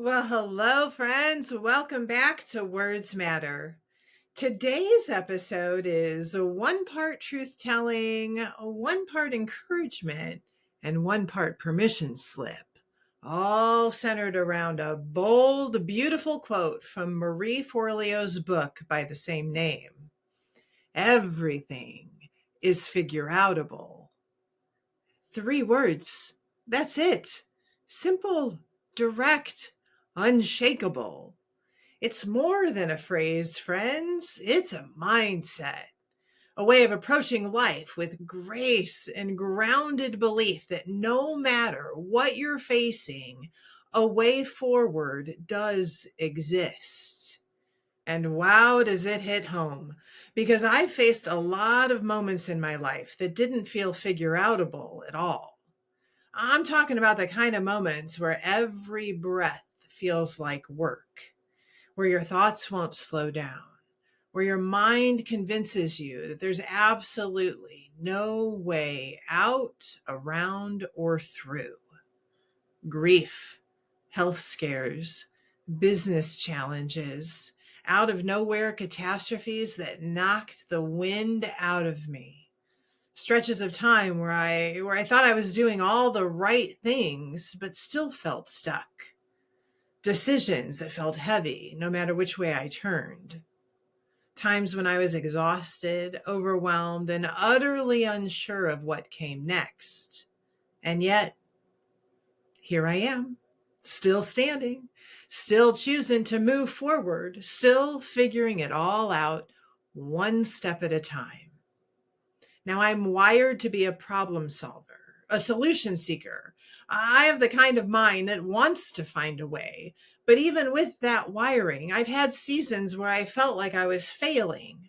Well, hello, friends. Welcome back to Words Matter. Today's episode is a one part truth telling, a one part encouragement, and one part permission slip, all centered around a bold, beautiful quote from Marie Forleo's book by the same name. Everything is figureoutable. 3 words. That's it. Simple, direct, unshakable. It's more than a phrase, friends. It's a mindset, a way of approaching life with grace and grounded belief that no matter what you're facing, a way forward does exist. And wow, does it hit home. Because I faced a lot of moments in my life that didn't feel figure outable at all. I'm talking about the kind of moments where every breath feels like work, where your thoughts won't slow down, where your mind convinces you that there's absolutely no way out, around, or through. Grief, health scares, business challenges, out of nowhere catastrophes that knocked the wind out of me. Stretches of time where I thought I was doing all the right things but still felt stuck. Decisions that felt heavy no matter which way I turned. Times when I was exhausted, overwhelmed, and utterly unsure of what came next. And yet, here I am, still standing, still choosing to move forward, still figuring it all out one step at a time. Now, I'm wired to be a problem solver, a solution seeker. I have the kind of mind that wants to find a way. But even with that wiring, I've had seasons where I felt like I was failing.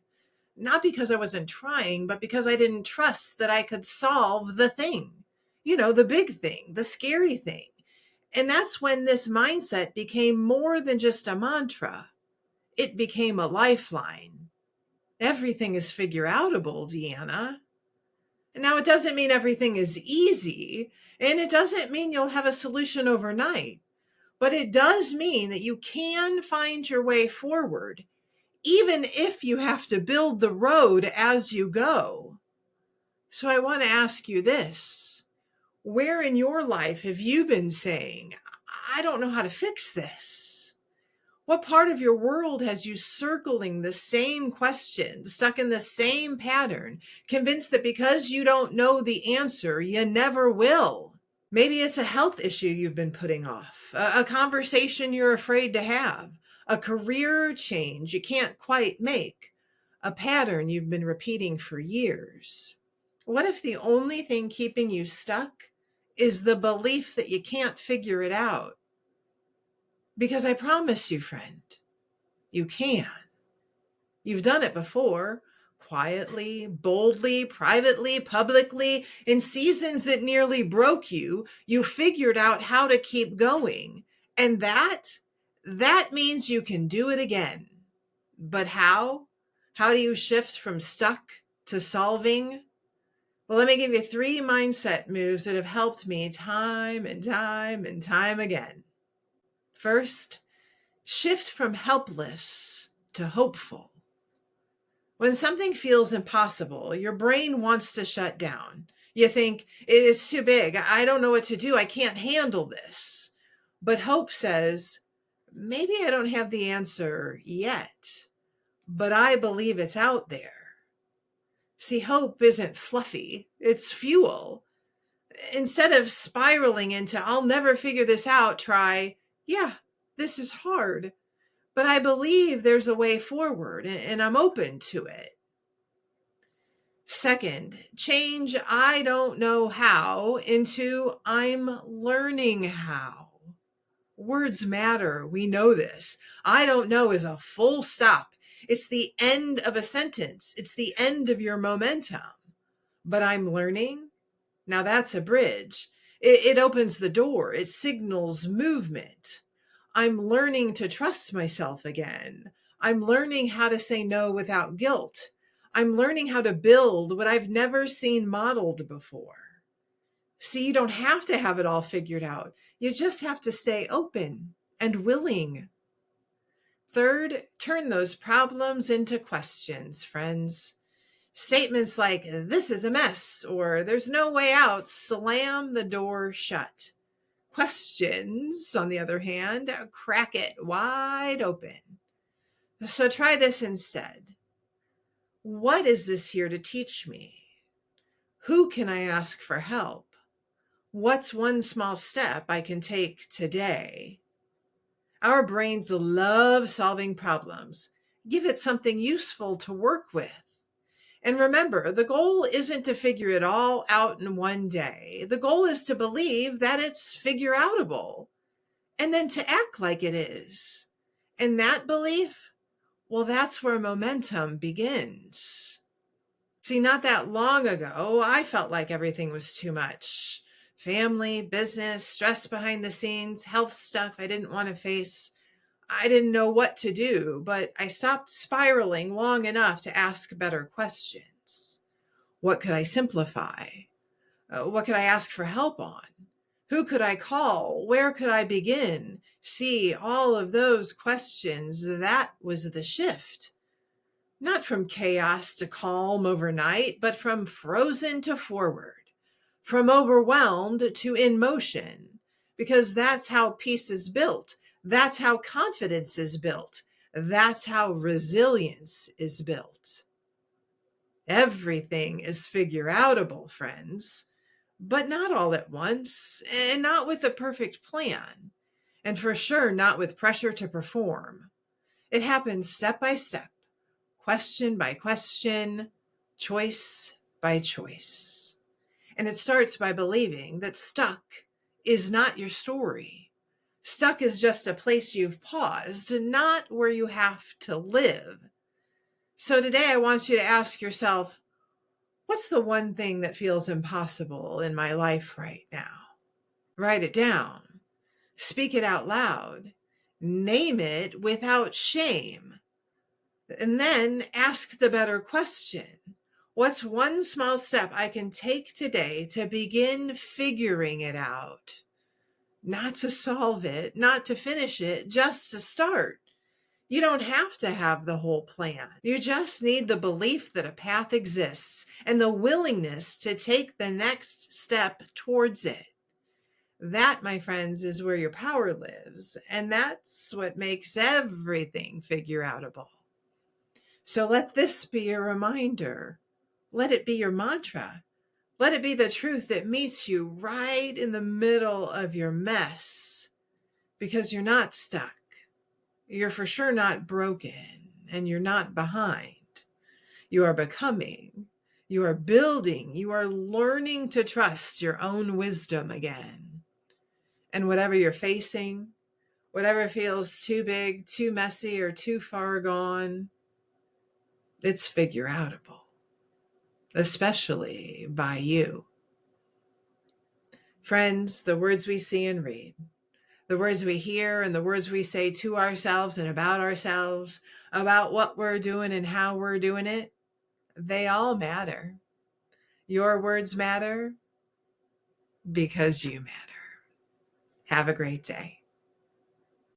Not because I wasn't trying, but because I didn't trust that I could solve the thing. The big thing, the scary thing. And that's when this mindset became more than just a mantra. It became a lifeline. Everything is figure outable, Deanna. Now, it doesn't mean everything is easy, and it doesn't mean you'll have a solution overnight, but it does mean that you can find your way forward, even if you have to build the road as you go. So I want to ask you this. Where in your life have you been saying, I don't know how to fix this? What part of your world has you circling the same question, stuck in the same pattern, convinced that because you don't know the answer, you never will? Maybe it's a health issue you've been putting off, a conversation you're afraid to have, a career change you can't quite make, a pattern you've been repeating for years. What if the only thing keeping you stuck is the belief that you can't figure it out? Because I promise you, friend, you can. You've done it before, quietly, boldly, privately, publicly. In seasons that nearly broke you, you figured out how to keep going. And that means you can do it again. But how? How do you shift from stuck to solving? Well, let me give you 3 mindset moves that have helped me time and time and time again. First, shift from helpless to hopeful. When something feels impossible, your brain wants to shut down. You think, it is too big. I don't know what to do. I can't handle this. But hope says, maybe I don't have the answer yet, but I believe it's out there. See, hope isn't fluffy. It's fuel. Instead of spiraling into, I'll never figure this out, try, yeah, this is hard, but I believe there's a way forward and I'm open to it. Second, change I don't know how into I'm learning how. Words matter. We know this. I don't know is a full stop. It's the end of a sentence. It's the end of your momentum. But I'm learning. Now that's a bridge. It opens the door. It signals movement. I'm learning to trust myself again. I'm learning how to say no without guilt. I'm learning how to build what I've never seen modeled before. See, you don't have to have it all figured out. You just have to stay open and willing. Third, turn those problems into questions, friends. Statements like, this is a mess, or there's no way out, slam the door shut. Questions, on the other hand, crack it wide open. So try this instead. What is this here to teach me? Who can I ask for help? What's one small step I can take today? Our brains love solving problems. Give it something useful to work with. And remember, the goal isn't to figure it all out in one day. The goal is to believe that it's figureoutable and then to act like it is. And that belief, well, that's where momentum begins. See, not that long ago, I felt like everything was too much. Family, business, stress behind the scenes, health stuff I didn't want to face. I didn't know what to do, but I stopped spiraling long enough to ask better questions. What could I simplify? What could I ask for help on? Who could I call? Where could I begin? See, all of those questions, that was the shift. Not from chaos to calm overnight, but from frozen to forward, from overwhelmed to in motion, because that's how peace is built. That's how confidence is built. That's how resilience is built. Everything is figureoutable, friends, but not all at once, and not with a perfect plan, and for sure not with pressure to perform. It happens step by step, question by question, choice by choice. And it starts by believing that stuck is not your story. Stuck is just a place you've paused, not where you have to live. So today I want you to ask yourself, what's the one thing that feels impossible in my life right now? Write it down. Speak it out loud. Name it without shame. And then ask the better question. What's one small step I can take today to begin figuring it out? Not to solve it, not to finish it, just to start. You don't have to have the whole plan. You just need the belief that a path exists and the willingness to take the next step towards it. That, my friends, is where your power lives. And that's what makes everything figureoutable. So let this be your reminder. Let it be your mantra. Let it be the truth that meets you right in the middle of your mess, because you're not stuck. You're for sure not broken, and you're not behind. You are becoming. You are building. You are learning to trust your own wisdom again. And whatever you're facing, whatever feels too big, too messy, or too far gone, it's figureoutable, especially by you. Friends, the words we see and read, the words we hear and the words we say to ourselves and about ourselves, about what we're doing and how we're doing it, they all matter. Your words matter because you matter. Have a great day.